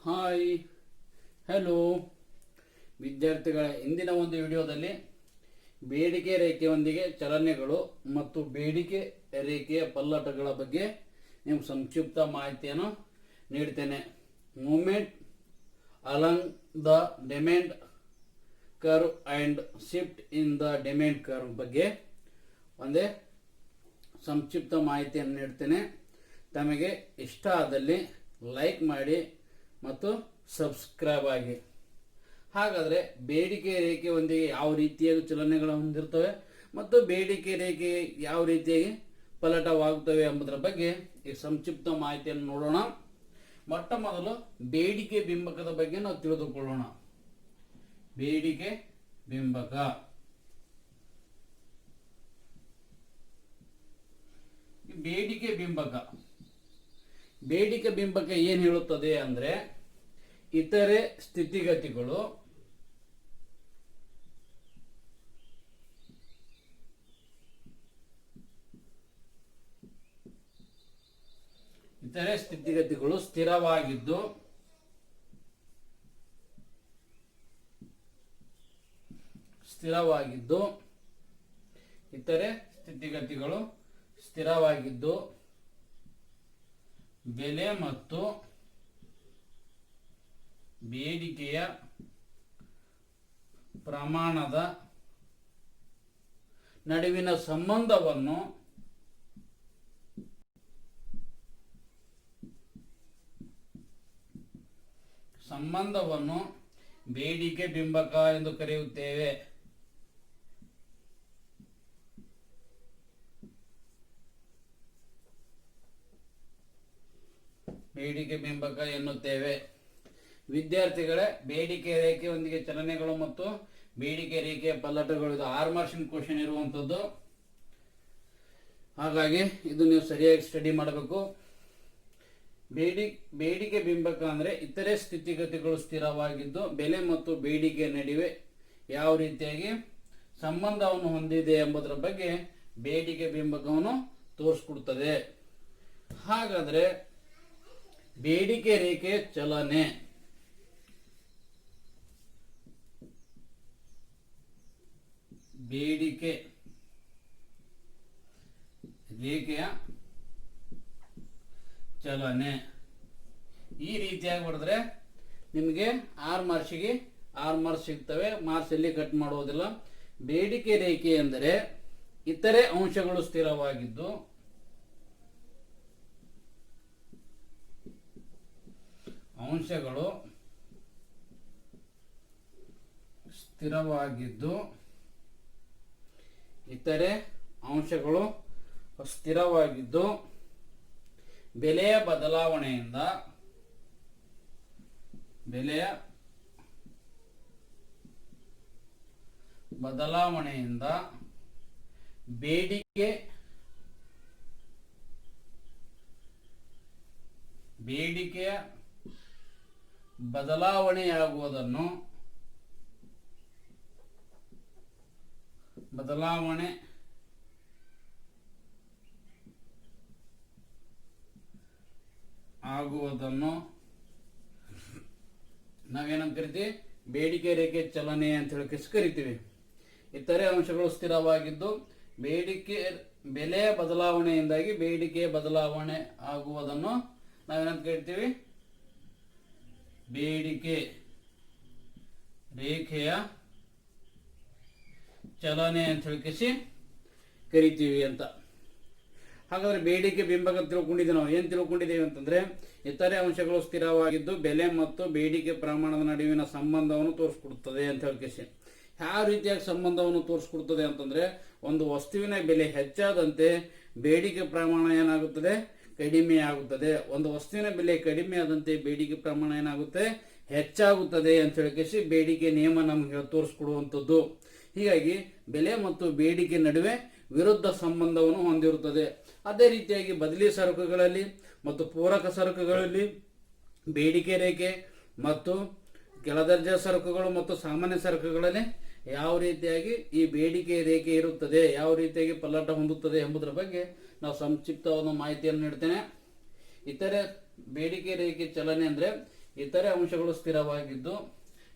Hi hello ವಿದ್ಯಾರ್ಥಿಗಳ ಇಂದಿನ ಒಂದು ವಿಡಿಯೋದಲ್ಲಿ ಬೇಡಿಕೆ ರೇಖೆಯೊಂದಿಗೆ ಚಲನೆಗಳು ಮತ್ತು ಬೇಡಿಕೆ ರೇಖೆಯ ಪಲ್ಲಟಗಳ ಬಗ್ಗೆ ನಿಮಗೆ ಸಂಕ್ಷಿಪ್ತ ಮಾಹಿತಿಯನ್ನು ನೀಡ್ತೇನೆ. Movement along the demand curve and shift in the demand curve ಬಗ್ಗೆ ಒಂದೇ ಸಂಕ್ಷಿಪ್ತ ಮಾಹಿತಿಯನ್ನು ನೀಡ್ತೇನೆ. ತಮಗೆ ಇಷ್ಟ ಆದಲ್ಲಿ ಲೈಕ್ ಮಾಡಿ ಮತ್ತು ಸಬ್ಸ್ಕ್ರೈಬ್ ಆಗಿ. ಹಾಗಾದರೆ ಬೇಡಿಕೆ ರೇಖೆಯೊಂದಿಗೆ ಯಾವ ರೀತಿಯಾಗಿ ಚಲನೆಗಳು ಹೊಂದಿರ್ತವೆ ಮತ್ತು ಬೇಡಿಕೆ ರೇಖೆ ಯಾವ ರೀತಿಯಾಗಿ ಪಲಟವಾಗುತ್ತವೆ ಎಂಬುದರ ಬಗ್ಗೆ ಈ ಸಂಕ್ಷಿಪ್ತ ಮಾಹಿತಿಯನ್ನು ನೋಡೋಣ. ಮೊಟ್ಟ ಮೊದಲು ಬೇಡಿಕೆ ಬಿಂಬಕದ ಬಗ್ಗೆ ನಾವು ತಿಳಿದುಕೊಳ್ಳೋಣ. ಬೇಡಿಕೆ ಬಿಂಬಕ ಬೇಡಿಕೆ ಬಿಂಬಕ ಏನು ಹೇಳುತ್ತದೆ ಅಂದ್ರೆ ಇತರೆ ಸ್ಥಿತಿಗತಿಗಳು ಸ್ಥಿರವಾಗಿದ್ದು ಇತರೆ ಸ್ಥಿತಿಗತಿಗಳು ಸ್ಥಿರವಾಗಿದ್ದು ಬೆಲೆ ಮತ್ತು ಬೇಡಿಕೆಯ ಪ್ರಮಾಣದ ನಡುವಿನ ಸಂಬಂಧವನ್ನು ಬೇಡಿಕೆ ಬಿಂಬಕ ಎಂದು ಕರೆಯುತ್ತೇವೆ. ಬೇಡಿಕೆ ಬಿಂಬಕ ಎನ್ನುತ್ತೇವೆ. ವಿದ್ಯಾರ್ಥಿಗಳೇ, ಬೇಡಿಕೆ ರೇಖೆಯೊಂದಿಗೆ ಚಲನೆಗಳು ಮತ್ತು ಬೇಡಿಕೆ ರೇಖೆಯ ಪಲ್ಲಟಗಳು ಇದು 6 ಮಾರ್ಕ್ಸಿನ ಕ್ವಶನ್ ಇರುವಂತದ್ದು. ಹಾಗಾಗಿ ಇದು ನೀವು ಸರಿಯಾಗಿ ಸ್ಟಡಿ ಮಾಡಬೇಕು. ಬೇಡಿಕೆ ಬಿಂಬಕ ಅಂದ್ರೆ ಇತರೆ ಸ್ಥಿತಿಗತಿಗಳು ಸ್ಥಿರವಾಗಿದ್ದು ಬೆಲೆ ಮತ್ತು ಬೇಡಿಕೆ ನಡುವೆ ಯಾವ ರೀತಿಯಾಗಿ ಸಂಬಂಧವನ್ನು ಹೊಂದಿದೆ ಎಂಬುದರ ಬಗ್ಗೆ ಬೇಡಿಕೆ ಬಿಂಬಕವನ್ನು ತೋರಿಸ್ಕೊಡ್ತದೆ. ಹಾಗಾದ್ರೆ ಬೇಡಿಕೆ ರೇಖೆ ಚಲನೆ ಬೇಡಿಕೆ ರೇಖೆಯ ಚಲನೆ ಈ ರೀತಿಯಾಗಿ ಹೊಡೆದ್ರೆ ನಿಮಗೆ 6 ಮಾರ್ಕ್ಸಿಗೆ 6 ಮಾರ್ಕ್ಸ್ ಸಿಗ್ತವೆ. ಮಾರ್ಕ್ಸ್ ಎಲ್ಲಿ ಕಟ್ ಮಾಡುವುದಿಲ್ಲ. ಬೇಡಿಕೆ ರೇಖೆ ಎಂದರೆ ಇತರೆ ಅಂಶಗಳು ಸ್ಥಿರವಾಗಿದ್ದು ಇತರೆ ಅಂಶಗಳು ಸ್ಥಿರವಾಗಿದ್ದು ಬೆಲೆಯ ಬದಲಾವಣೆಯಿಂದ ಬೇಡಿಕೆಯ ಬದಲಾವಣೆ ಆಗುವುದನ್ನು ನಾವೇನಂತ ಕರಿತೀವಿ? ಬೇಡಿಕೆ ರೇಖೆ ಚಲನೆ ಅಂತ ಹೇಳಿ ಕರಿತೀವಿ. ಇತರೆ ಅಂಶಗಳು ಸ್ಥಿರವಾಗಿದ್ದು ಬೆಲೆಯ ಬದಲಾವಣೆಯಿಂದಾಗಿ ಬೇಡಿಕೆಯ ಬದಲಾವಣೆ ಆಗುವುದನ್ನು ನಾವೇನಂತ ಕರಿತೀವಿ? ಬೇಡಿಕೆ ರೇಖೆಯ ಚಲನೆ ಅಂತ ಹೇಳಿ ಕರಿತೀವಿ ಅಂತ. ಹಾಗಾದ್ರೆ ಬೇಡಿಕೆ ಬಿಂಬಕ ತಿಳ್ಕೊಂಡಿದ್ದೀವಿ. ನಾವು ಏನ್ ತಿಳ್ಕೊಂಡಿದ್ದೇವೆ ಅಂತಂದ್ರೆ ಇತರೆ ಅಂಶಗಳು ಸ್ಥಿರವಾಗಿದ್ದು ಬೆಲೆ ಮತ್ತು ಬೇಡಿಕೆ ಪ್ರಮಾಣದ ನಡುವಿನ ಸಂಬಂಧವನ್ನು ತೋರಿಸ್ಕೊಡ್ತದೆ ಅಂತ ಹೇಳಿ. ಯಾವ ರೀತಿಯಾಗಿ ಸಂಬಂಧವನ್ನು ತೋರಿಸ್ಕೊಡ್ತದೆ ಅಂತಂದ್ರೆ ಒಂದು ವಸ್ತುವಿನ ಬೆಲೆ ಹೆಚ್ಚಾದಂತೆ ಬೇಡಿಕೆ ಪ್ರಮಾಣ ಏನಾಗುತ್ತದೆ? ಕಡಿಮೆ ಆಗುತ್ತದೆ. ಒಂದು ವಸ್ತುವಿನ ಬೆಲೆ ಕಡಿಮೆ ಆದಂತೆ ಬೇಡಿಕೆ ಪ್ರಮಾಣ ಏನಾಗುತ್ತೆ? ಹೆಚ್ಚಾಗುತ್ತದೆ ಅಂತ ಹೇಳಿ ಬೇಡಿಕೆ ನಿಯಮ ನಮಗೆ ತೋರಿಸ್ಕೊಡುವಂಥದ್ದು. ಹೀಗಾಗಿ ಬೆಲೆ ಮತ್ತು ಬೇಡಿಕೆ ನಡುವೆ ವಿರುದ್ಧ ಸಂಬಂಧವನ್ನು ಹೊಂದಿರುತ್ತದೆ. ಅದೇ ರೀತಿಯಾಗಿ ಬದಲಿ ಸರಕುಗಳಲ್ಲಿ ಮತ್ತು ಪೂರಕ ಸರಕುಗಳಲ್ಲಿ ಬೇಡಿಕೆ ರೇಖೆ ಮತ್ತು ಕೆಳದರ್ಜೆ ಸರಕುಗಳು ಮತ್ತು ಸಾಮಾನ್ಯ ಸರಕುಗಳಲ್ಲಿ ಯಾವ ರೀತಿಯಾಗಿ ಈ ಬೇಡಿಕೆ ರೇಖೆ ಇರುತ್ತದೆ, ಯಾವ ರೀತಿಯಾಗಿ ಪಲ್ಲಟ ಹೊಂದುತ್ತದೆ ಎಂಬುದರ ಬಗ್ಗೆ ನಾವು ಸಂಕ್ಷಿಪ್ತವಾದ ಮಾಹಿತಿಯನ್ನು ನೀಡ್ತೇನೆ. ಇತರೆ ಬೇಡಿಕೆ ರೇಖೆ ಚಲನೆ ಅಂದ್ರೆ ಇತರೆ ಅಂಶಗಳು ಸ್ಥಿರವಾಗಿದ್ದು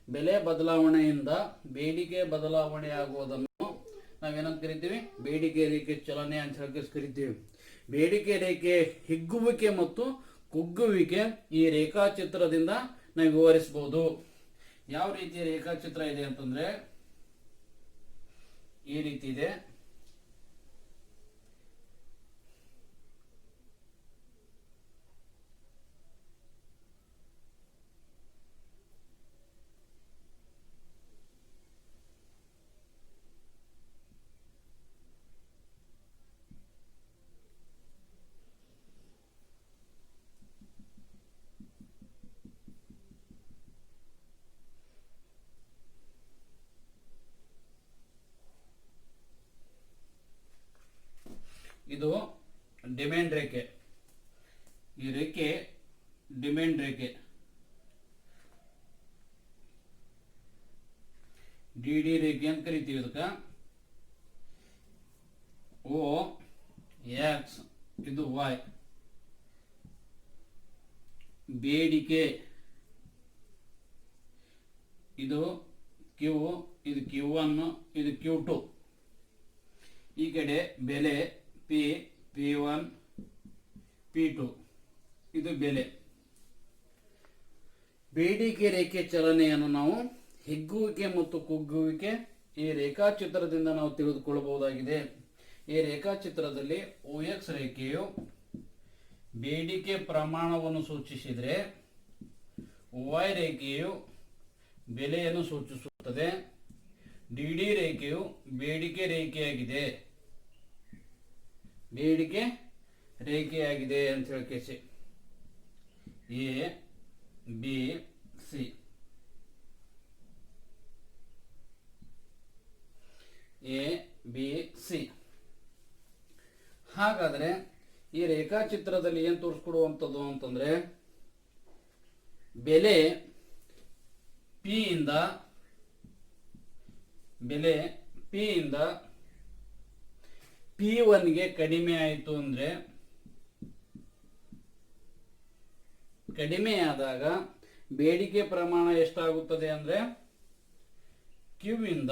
ಬೆಲೆ ಬದಲಾವಣೆಯಿಂದ ಬೇಡಿಕೆ ಬದಲಾವಣೆ ಆಗುವುದನ್ನು ನಾವೇನಂತ ಕರಿತೀವಿ? ಬೇಡಿಕೆ ರೇಖೆ ಚಲನೆ ಅಂತ ಹೇಳಿ ಕರಿತೀವಿ. ಬೇಡಿಕೆ ರೇಖೆ ಹಿಗ್ಗುವಿಕೆ ಮತ್ತು ಕುಗ್ಗುವಿಕೆ ಈ ರೇಖಾಚಿತ್ರದಿಂದ ನಾವು ವಿವರಿಸಬಹುದು. ಯಾವ ರೀತಿಯ ರೇಖಾಚಿತ್ರ ಇದೆ ಅಂತಂದ್ರೆ ಈ ರೀತಿ ಇದೆ. ಇದು ಡಿಮ್ಯಾಂಡ್ ರೇಖೆ. ಈ ರೇಖೆ ಡಿಮ್ಯಾಂಡ್ ರೇಖೆ, ಡಿ ರೇಖೆ ಅಂತ ಕರಿತೀವಿ. ಇದಕ್ಕೆ ಓ ಎಕ್ಸ್, ಇದು ವೈ. ಬೇಡಿಕೆ ಇದು ಕ್ಯೂ, ಇದು Q1, ಇದು Q2. ಈ ಕಡೆ ಬೆಲೆ P1, P2, ಇದು ಬೆಲೆ. ಬೇಡಿಕೆ ರೇಖೆ ಚಲನೆಯನ್ನು ನಾವು ಹಿಗ್ಗುವಿಕೆ ಮತ್ತು ಕುಗ್ಗುವಿಕೆ ಈ ರೇಖಾಚಿತ್ರದಿಂದ ನಾವು ತಿಳಿದುಕೊಳ್ಳಬಹುದಾಗಿದೆ. ಈ ರೇಖಾಚಿತ್ರದಲ್ಲಿ OX ರೇಖೆಯು ಬೇಡಿಕೆ ಪ್ರಮಾಣವನ್ನು ಸೂಚಿಸಿದರೆ Y ರೇಖೆಯು ಬೆಲೆಯನ್ನು ಸೂಚಿಸುತ್ತದೆ. DD ರೇಖೆಯು ಬೇಡಿಕೆ ರೇಖೆಯಾಗಿದೆ, ಬೇಡಿಕೆ ರೇಖೆಯಾಗಿದೆ ಅಂತ ಹೇಳಿ A B C. A B C. ಹಾಗಾದ್ರೆ ಈ ರೇಖಾಚಿತ್ರದಲ್ಲಿ ಏನ್ ತೋರಿಸ್ಕೊಡುವಂಥದ್ದು ಅಂತಂದ್ರೆ ಬೆಲೆ ಪಿ ಇಂದ P1 ಗೆ ಕಡಿಮೆ ಆಯಿತು ಅಂದ್ರೆ, ಕಡಿಮೆ ಆದಾಗ ಬೇಡಿಕೆ ಪ್ರಮಾಣ ಎಷ್ಟಾಗುತ್ತದೆ ಅಂದ್ರೆ Q ಇಂದ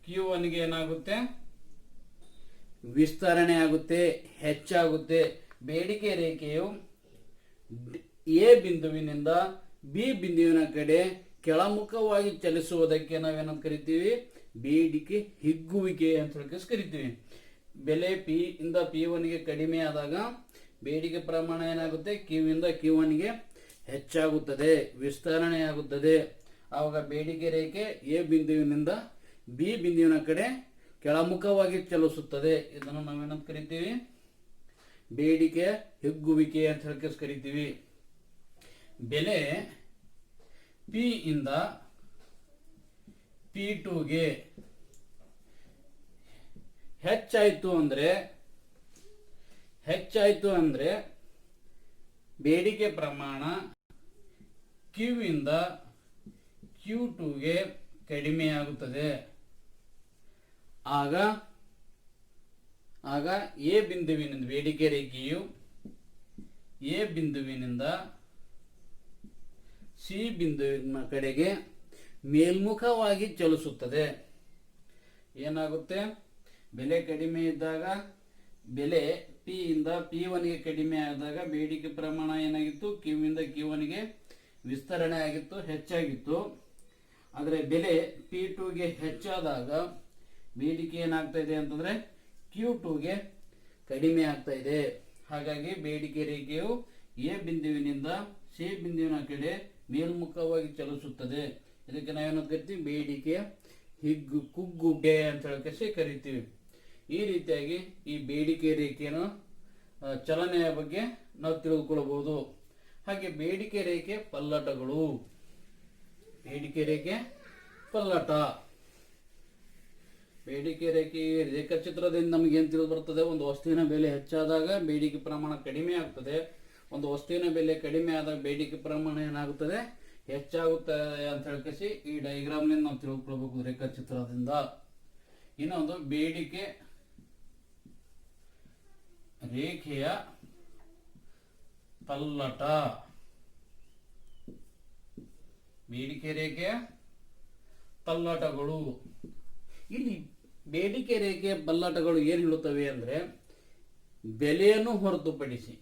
Q1 ಗೆ ಏನಾಗುತ್ತೆ? ವಿಸ್ತರಣೆ ಆಗುತ್ತೆ, ಹೆಚ್ಚಾಗುತ್ತೆ. ಬೇಡಿಕೆ ರೇಖೆಯು ಎ ಬಿಂದುವಿನಿಂದ ಬಿ ಬಿಂದುವಿನ ಕಡೆ ಕೆಳಮುಖವಾಗಿ ಚಲಿಸುವುದಕ್ಕೆ ನಾವೇನಂತ ಕರಿತೀವಿ? ಬೇಡಿಕೆ ಹಿಗ್ಗುವಿಕೆ ಅಂತ ಹೇಳಿ ಕರಿತೀವಿ. ಬೆಲೆ P ಇಂದ P1 ಗೆ ಕಡಿಮೆ ಆದಾಗ ಬೇಡಿಕೆ ಪ್ರಮಾಣ ಏನಾಗುತ್ತೆ? Q ಇಂದ Q1 ಗೆ ಹೆಚ್ಚಾಗುತ್ತದೆ, ವಿಸ್ತರಣೆ ಆಗುತ್ತದೆ. ಆವಾಗ ಬೇಡಿಕೆ ರೇಖೆ ಎ ಬಿಂದುವಿನಿಂದ ಬಿ ಬಿಂದುವಿನ ಕಡೆ ಕೆಳಮುಖವಾಗಿ ಚಲಿಸುತ್ತದೆ. ಇದನ್ನು ನಾವೇನಂತ ಕರಿತೀವಿ? ಬೇಡಿಕೆ ಹಿಗ್ಗುವಿಕೆ ಅಂತ ಹೇಳಿ ಕರಿತೀವಿ. ಬೆಲೆ P ಇಂದ P2 ಗೆ ಹೆಚ್ಚಾಯಿತು ಅಂದ್ರೆ ಬೇಡಿಕೆ ಪ್ರಮಾಣ Q ಇಂದ Q2 ಗೆ ಕಡಿಮೆಯಾಗುತ್ತದೆ. ಆಗ ಎ ಬಿಂದುವಿನಿಂದ ಬೇಡಿಕೆ ರೇಖೆಯು ಎ ಬಿಂದುವಿನಿಂದ ಸಿ ಬಿಂದುವಿನ ಕಡೆಗೆ ಮೇಲ್ಮುಖವಾಗಿ ಚಲಿಸುತ್ತದೆ. ಏನಾಗುತ್ತೆ? ಬೆಲೆ ಕಡಿಮೆ ಇದ್ದಾಗ, ಬೆಲೆ P ಇಂದ P1 ಗೆ ಕಡಿಮೆ ಆದಾಗ ಬೇಡಿಕೆ ಪ್ರಮಾಣ ಏನಾಗಿತ್ತು? Q ಇಂದ Q1 ಗೆ ವಿಸ್ತರಣೆ ಆಗಿತ್ತು, ಹೆಚ್ಚಾಗಿತ್ತು. ಆದರೆ ಬೆಲೆ P2 ಗೆ ಹೆಚ್ಚಾದಾಗ ಬೇಡಿಕೆ ಏನಾಗ್ತಾ ಇದೆ ಅಂತಂದ್ರೆ Q2 ಗೆ ಕಡಿಮೆ ಆಗ್ತಾ ಇದೆ. ಹಾಗಾಗಿ ಬೇಡಿಕೆ ರೇಖೆಯು ಎ ಬಿಂದುವಿನಿಂದ ಸಿ ಬಿಂದುವಿನ ಕಡೆ ಮೇಲ್ಮುಖವಾಗಿ ಚಲಿಸುತ್ತದೆ. ಇದಕ್ಕೆ ನಾವೇನು ಕರಿತೀವಿ? ಬೇಡಿಕೆ ಕುಗ್ಗುವಿಕೆ ಅಂತ ಹೇಳಿ ಕರಿತೀವಿ. ಈ ರೀತಿಯಾಗಿ ಈ ಬೇಡಿಕೆ ರೇಖೆಯನ್ನು ಚಲನೆಯ ಬಗ್ಗೆ ನಾವು ತಿಳಿದುಕೊಳ್ಳಬಹುದು. ಹಾಗೆ ಬೇಡಿಕೆ ರೇಖೆ ಪಲ್ಲಟಗಳು. ಬೇಡಿಕೆ ರೇಖೆ ಪಲ್ಲಟ. ಬೇಡಿಕೆ ರೇಖೆ ರೇಖಾಚಿತ್ರದಿಂದ ನಮಗೆ ಏನು ತಿಳಿದು ಬರ್ತದೆ? ಒಂದು ವಸ್ತುವಿನ ಬೆಲೆ ಹೆಚ್ಚಾದಾಗ ಬೇಡಿಕೆ ಪ್ರಮಾಣ ಕಡಿಮೆ ಆಗ್ತದೆ. ಒಂದು ವಸ್ತುವಿನ ಬೆಲೆ ಕಡಿಮೆ ಆದಾಗ ಬೇಡಿಕೆ ಪ್ರಮಾಣ ಏನಾಗುತ್ತದೆ? ಹೆಚ್ಚಾಗುತ್ತದೆ ಅಂತ ಹೇಳಿ ಈ ಡಯಾಗ್ರಾಮ್ ನಿಂದ ನಾವು ತಿಳ್ಕೊಳ್ಬೇಕು ರೇಖಾಚಿತ್ರದಿಂದ. ಇನ್ನೊಂದು ಬೇಡಿಕೆ ರೇಖೆಯ ಪಲ್ಲಟ. ಬೇಡಿಕೆ ರೇಖೆಯ ಪಲ್ಲಟಗಳು. ಇಲ್ಲಿ ಬೇಡಿಕೆ ರೇಖೆಯ ಪಲ್ಲಟಗಳು ಏನು ಹೇಳುತ್ತವೆ ಅಂದ್ರೆ ಬೆಲೆಯನ್ನು ಹೊರತುಪಡಿಸಿ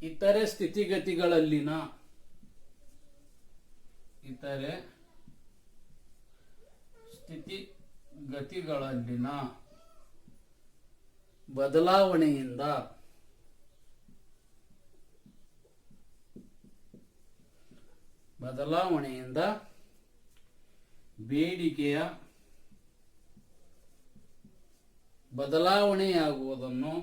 ಇತರೆ ಸ್ಥಿತಿಗತಿಗಳಲ್ಲಿನ ಬದಲಾವಣೆಯಿಂದ ಬೇಡಿಕೆಯ ಬದಲಾವಣೆಯಾಗುವುದನ್ನು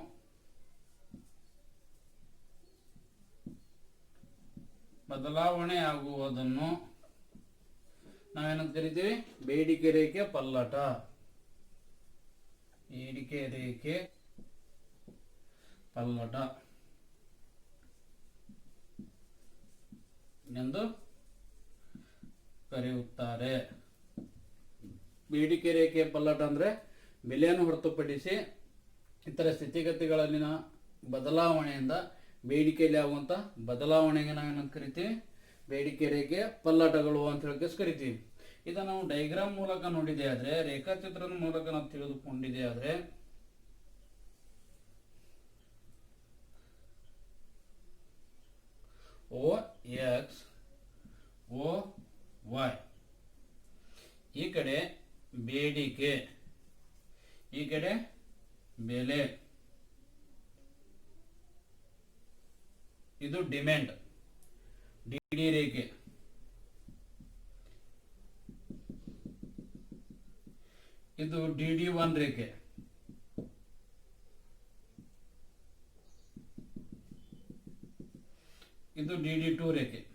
ನಾವೇನಂತ ಕರಿತೀವಿ? ಬೇಡಿಕೆ ರೇಖೆ ಪಲ್ಲಟ. ಎಂದು ಕರೆಯುತ್ತಾರೆ. ಬೇಡಿಕೆ ರೇಖೆಯ ಪಲ್ಲಟ ಅಂದ್ರೆ ಬೆಲೆಯನ್ನು ಹೊರತುಪಡಿಸಿ ಇತರ ಸ್ಥಿತಿಗತಿಗಳಲ್ಲಿನ ಬದಲಾವಣೆಯಿಂದ ಬೇಡಿಕೆಯಲ್ಲಿ ಆಗುವಂತ ಬದಲಾವಣೆಗೆ ನಾವೇನಂತ ಕರಿತೀವಿ? ಬೇಡಿಕೆ ರೇಖೆಯ ಪಲ್ಲಟಗಳು ಅಂತ ಹೇಳಿ ಕರಿತೀವಿ. ಇದನ್ನು ನಾವು ಡೈಗ್ರಾಮ್ ಮೂಲಕ ನೋಡಿದೆ ಆದ್ರೆ, ರೇಖಾಚಿತ್ರದ ಮೂಲಕ ನಾವು ತಿಳಿದುಕೊಂಡಿದೆ ಆದ್ರೆ OX OY ಈ ಕಡೆ ಬೇಡಿಕೆ, ಈ ಕಡೆ ಬೆಲೆ, ಇದು ಡಿಮ್ಯಾಂಡ್ ಡಿಡಿ ರೇಖೆ. ಇದು DD1 ರೇಖೆ. ಇದು DD2 ರೇಖೆ.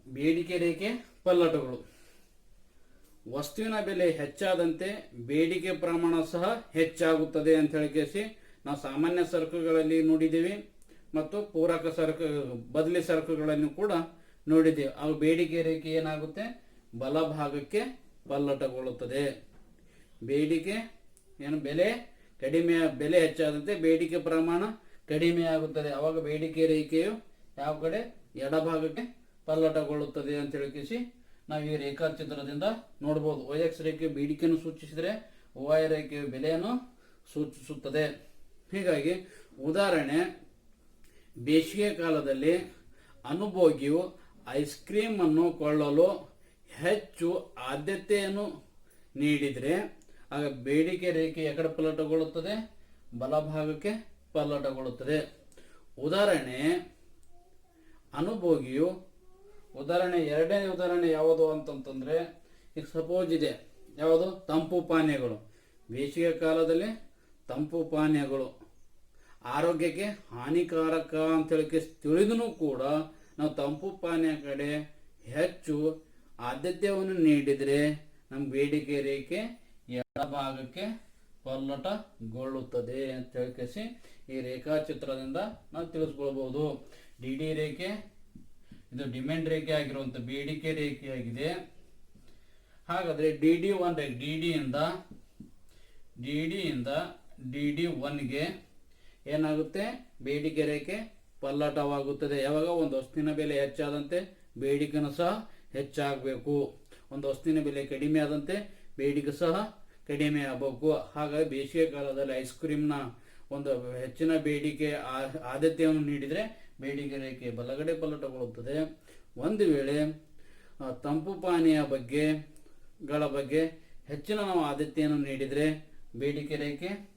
ಬೇಡಿಕೆ ರೇಖೆ ಪಲ್ಲಟಗಳು. ವಸ್ತುವಿನ ಬೆಲೆ ಹೆಚ್ಚಾದಂತೆ ಬೇಡಿಕೆ ಪ್ರಮಾಣ ಸಹ ಹೆಚ್ಚಾಗುತ್ತದೆ ಅಂತ ಹೇಳಿಕೆಸಿ ನಾವು ಸಾಮಾನ್ಯ ಸರಕುಗಳಲ್ಲಿ ನೋಡಿದ್ದೀವಿ ಮತ್ತು ಪೂರಕ ಸರಕು ಬದಲಿ ಸರಕುಗಳನ್ನು ಕೂಡ ನೋಡಿದ್ದೇವೆ. ಆ ಬೇಡಿಕೆ ರೇಖೆ ಏನಾಗುತ್ತೆ? ಬಲಭಾಗಕ್ಕೆ ಪಲ್ಲಟಗೊಳ್ಳುತ್ತದೆ. ಬೇಡಿಕೆ ಬೆಲೆ ಹೆಚ್ಚಾದಂತೆ ಬೇಡಿಕೆ ಪ್ರಮಾಣ ಕಡಿಮೆ ಆಗುತ್ತದೆ. ಅವಾಗ ಬೇಡಿಕೆ ರೇಖೆಯು ಯಾವ ಕಡೆ? ಎಡಭಾಗಕ್ಕೆ ಪಲ್ಲಟಗೊಳ್ಳುತ್ತದೆ ಅಂತ ಹೇಳಿಸಿ ನಾವು ಈ ರೇಖಾಚಿತ್ರದಿಂದ ನೋಡಬಹುದು. OX ರೇಖೆ ಬೇಡಿಕೆಯನ್ನು ಸೂಚಿಸಿದರೆ OY ರೇಖೆಯ ಬೆಲೆಯನ್ನು ಸೂಚಿಸುತ್ತದೆ. ಹೀಗಾಗಿ ಉದಾಹರಣೆ, ಬೇಸಿಗೆ ಕಾಲದಲ್ಲಿ ಅನುಭೋಗಿಯು ಐಸ್ ಕ್ರೀಮ್ ಅನ್ನು ಕೊಳ್ಳಲು ಹೆಚ್ಚು ಆದ್ಯತೆಯನ್ನು ನೀಡಿದರೆ ಆಗ ಬೇಡಿಕೆ ರೇಖೆ ಎಕಡೆ ಪಲ್ಲಟಗೊಳ್ಳುತ್ತದೆ? ಬಲಭಾಗಕ್ಕೆ ಪಲ್ಲಟಗೊಳ್ಳುತ್ತದೆ. ಉದಾಹರಣೆ ಅನುಭೋಗಿಯು ಎರಡನೇ ಉದಾಹರಣೆ ಯಾವುದು ಅಂತಂತಂದ್ರೆ, ಈಗ ಸಪೋಸ್ ಇದೆ ಯಾವುದು? ತಂಪು ಪಾನೀಯಗಳು. ಬೇಸಿಗೆ ಕಾಲದಲ್ಲಿ ತಂಪು ಪಾನೀಯಗಳು ಆರೋಗ್ಯಕ್ಕೆ ಹಾನಿಕಾರಕ ಅಂತ ಹೇಳಿ ತಿಳಿದೂ ಕೂಡ ನಾವು ತಂಪು ಪಾನೀಯ ಕಡೆ ಹೆಚ್ಚು ಆದ್ಯತೆಯನ್ನು ನೀಡಿದರೆ ನಮ್ಮ ಬೇಡಿಕೆ ರೇಖೆ ಎಡಭಾಗಕ್ಕೆ ಪಲ್ಲಟಗೊಳ್ಳುತ್ತದೆ ಅಂತ ಹೇಳಿ ಈ ರೇಖಾಚಿತ್ರದಿಂದ ನಾವು ತಿಳಿಸ್ಕೊಳ್ಬಹುದು. ಡಿಡಿ ರೇಖೆ ಇದು ಡಿಮ್ಯಾಂಡ್ ರೇಖೆ ಆಗಿರುವಂತ ಬೇಡಿಕೆ ರೇಖೆಯಾಗಿದೆ. ಹಾಗಾದ್ರೆ DD1 ರೇಖೆ ಡಿಡಿಯಿಂದ DD1ಗೆ ಏನಾಗುತ್ತೆ? ಬೇಡಿಕೆ ರೇಖೆ ಪಲ್ಲಟವಾಗುತ್ತದೆ. ಯಾವಾಗ? ಒಂದು ವಸ್ತುವಿನ ಬೆಲೆ ಹೆಚ್ಚಾದಂತೆ ಬೇಡಿಕೆನೂ ಸಹ ಹೆಚ್ಚಾಗಬೇಕು. ಒಂದು ವಸ್ತುವಿನ ಬೆಲೆ ಕಡಿಮೆ ಆದಂತೆ ಬೇಡಿಕೆ ಸಹ ಕಡಿಮೆ ಆಗಬೇಕು. ಹಾಗಾಗಿ ಬೇಸಿಗೆ ಕಾಲದಲ್ಲಿ ಐಸ್ ಕ್ರೀಮ್ನ ಒಂದು ಹೆಚ್ಚಿನ ಬೇಡಿಕೆ ಆದ್ಯತೆಯನ್ನು ನೀಡಿದರೆ ಬೇಡಿಕೆ ರೇಖೆ ಬಲಗಡೆ ಪಲ್ಲಟಗೊಳ್ಳುತ್ತದೆ. ಒಂದು ವೇಳೆ ತಂಪು ಪಾನೀಯ ಬಗ್ಗೆ ಹೆಚ್ಚಿನ ನಾವು ಆದ್ಯತೆಯನ್ನು ನೀಡಿದರೆ ಬೇಡಿಕೆ ರೇಖೆ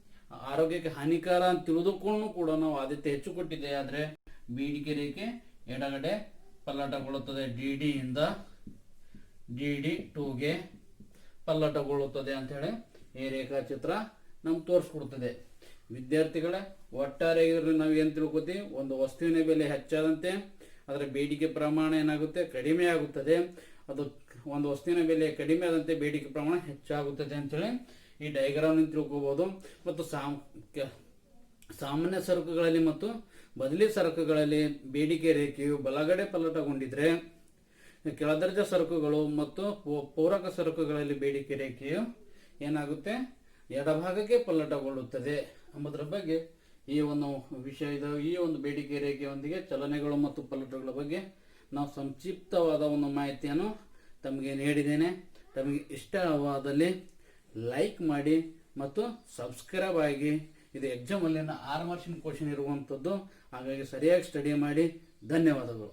ಆರೋಗ್ಯಕ್ಕೆ ಹಾನಿಕಾರ ಅಂತ ತಿಳಿದುಕೊಂಡು ಕೂಡ ನಾವು ಆದ್ಯತೆ ಹೆಚ್ಚು ಕೊಟ್ಟಿದೆ ಆದರೆ ಬೇಡಿಕೆ ರೇಖೆ ಎಡಗಡೆ ಪಲ್ಲಟಗೊಳ್ಳುತ್ತದೆ. DDಯಿಂದ DD2ಗೆ ಪಲ್ಲಟಗೊಳ್ಳುತ್ತದೆ ಅಂತ ಹೇಳಿ ಈ ರೇಖಾಚಿತ್ರ ನಮ್ಗೆ ತೋರಿಸ್ಕೊಡ್ತದೆ. ವಿದ್ಯಾರ್ಥಿಗಳೇ, ಒಟ್ಟಾರೆ ನಾವು ಏನು ತಿಳ್ಕೊತೀವಿ? ಒಂದು ವಸ್ತುವಿನ ಬೆಲೆ ಹೆಚ್ಚಾದಂತೆ ಅದರ ಬೇಡಿಕೆ ಪ್ರಮಾಣ ಏನಾಗುತ್ತೆ? ಕಡಿಮೆ ಆಗುತ್ತದೆ. ಅದು ಒಂದು ವಸ್ತುವಿನ ಬೆಲೆ ಕಡಿಮೆ ಆದಂತೆ ಬೇಡಿಕೆ ಪ್ರಮಾಣ ಹೆಚ್ಚಾಗುತ್ತದೆ ಅಂತೇಳಿ ಈ ಡಯಾಗ್ರಾಮ್ ತಿಳ್ಕೋಬಹುದು. ಮತ್ತು ಸಾಮಾನ್ಯ ಸರಕುಗಳಲ್ಲಿ ಮತ್ತು ಬದಲಿ ಸರಕುಗಳಲ್ಲಿ ಬೇಡಿಕೆ ರೇಖೆಯು ಬಲಗಡೆ ಪಲ್ಲಟಗೊಂಡಿದ್ರೆ ಕೆಳದರ್ಜೆ ಸರಕುಗಳು ಮತ್ತು ಪೂರಕ ಸರಕುಗಳಲ್ಲಿ ಬೇಡಿಕೆ ರೇಖೆಯು ಏನಾಗುತ್ತೆ, ಎಡಭಾಗಕ್ಕೆ ಪಲ್ಲಟಗೊಳ್ಳುತ್ತದೆ ಎಂಬುದರ ಬಗ್ಗೆ ಈ ಒಂದು ವಿಷಯದ ಈ ಒಂದು ಬೇಡಿಕೆ ರೇಖೆಯೊಂದಿಗೆ ಚಲನೆಗಳು ಮತ್ತು ಪಲ್ಲಟಗಳ ಬಗ್ಗೆ ನಾವು ಸಂಕ್ಷಿಪ್ತವಾದ ಒಂದು ಮಾಹಿತಿಯನ್ನು ತಮಗೆ ನೀಡಿದ್ದೇನೆ. ತಮಗೆ ಇಷ್ಟವಾದಲ್ಲಿ ಲೈಕ್ ಮಾಡಿ ಮತ್ತು ಸಬ್ಸ್ಕ್ರೈಬ್ ಆಗಿ. ಇದು ಎಕ್ಸಾಮಲ್ಲಿನ 6 ಮಾರ್ಕ್ಸಿನ ಕ್ವಶನ್ ಇರುವಂಥದ್ದು, ಹಾಗಾಗಿ ಸರಿಯಾಗಿ ಸ್ಟಡಿ ಮಾಡಿ. ಧನ್ಯವಾದಗಳು.